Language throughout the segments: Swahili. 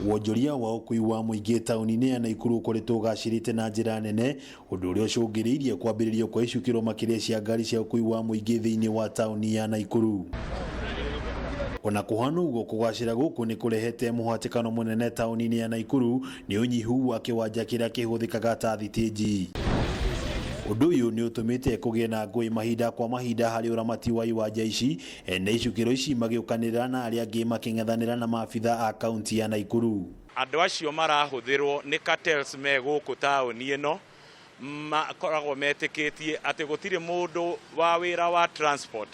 Wonjoria wa ũkui wa mũingĩ taũni-inĩ ya Naikuru ũkoretwo ũgacĩrĩte na njĩra nene, ũndũ ũrĩa ũcũngĩrĩirie kwambĩrĩrio kwa icukĩro makĩria cia ngari cia ũkui wa mũingĩ thĩinĩ wa taũni ya Naikuru. Ona kũhana ũguo, kũgacĩra gũkũ nĩ kũrehete mũhatĩkano mũnene taũni-inĩ ya Naikuru nĩ ũnyihu wa kĩwanja kĩrĩa kĩhũthĩkaga ta thitĩnji. Ũndũ ũyũ nĩ ũtũmĩte kũgĩe na ngũĩ mahinda kwa mahinda harĩ ũramati wa iwanja ici, na icukĩro ici magĩũkanĩrĩra na arĩa angĩ makĩng'ethanĩra na maabitha a kaunti ya Naikuru. Andũ acio marahũthĩrwo nĩ cartels me gũkũ taũni ĩno, makoragwo metĩkĩtie atĩ gũtirĩ mũndũ wa wĩra wa transport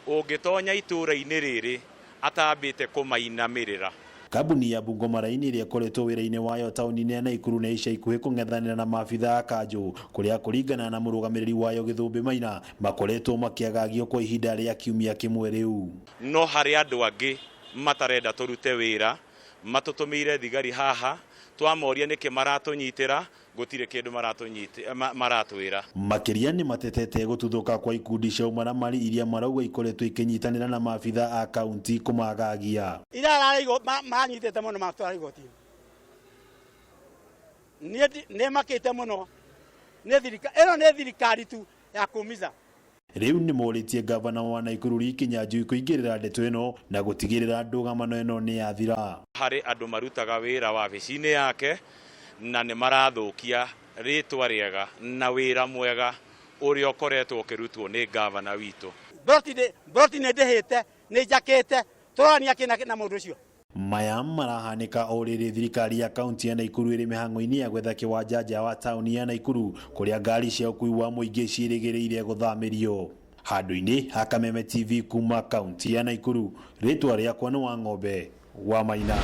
ũngĩtonya itũũra-inĩ rĩrĩ atambĩte kũmainamĩrĩra. Kambuni ya Bungoma Raini ĩrĩa ĩkoretwo wĩra-inĩ wayo taũni-inĩ ya Naikuru nĩ ica ikuhĩ kũng'ethanĩra na maabitha a kanjũ, kũrĩa kũringana na mũrũgamĩrĩri wayo Gĩthũmbĩ Maina makoretwo makĩagagio kwa ihinda rĩa kiumia kĩmwe rĩu. No harĩ andũ angĩ matarenda tũrute wĩra, matũtũmĩire thigari haha, twamoria nĩkĩ maratũnyitĩra, gũtirĩ kĩndũ maratwĩra. Makĩria nĩ matetete gũtuthũka kwa ikundi cia ũmaramari iria marauga ikoretwo ikĩnyitanĩra na maabitha a kaunti kũmagagia. Iraraigo manyitĩte mũno matwara igoti. Nĩ makĩte mũno. Ĩno nĩ thirikari tu ya kumiza. Rĩu nĩ morĩtie gavana wa Naikuru Ricky Nyanjui kũingĩrĩra ndeto ĩno na gũtigĩrĩra ndũgamano ĩno nĩ yathira. Harĩ andũ marutaga wĩra wabici-inĩ yake na nĩ marathũkia rĩtwa rĩega na wĩra mwega ũrĩa ũkoretwo ũkĩrutwo nĩ gavana witũ. Broti nĩ ndĩhĩte, nĩ njakĩte, tũrania kĩna mũndũ ũcio. Maya marahanĩka o rĩrĩ thirikari ya kaunti ya Naikuru ĩrĩ mĩhang'o-inĩ ya gwetha kĩwanja nja wa taũni ya Naikuru kũrĩa ngari cia ũkui wa mũingĩ ciĩrĩgĩrĩire gũthamĩrio. Handũ-inĩ ha Kameme TV kuma kaunti ya Naikuru, rĩtwa rĩakwa nĩ Wang'ombe wa Maina.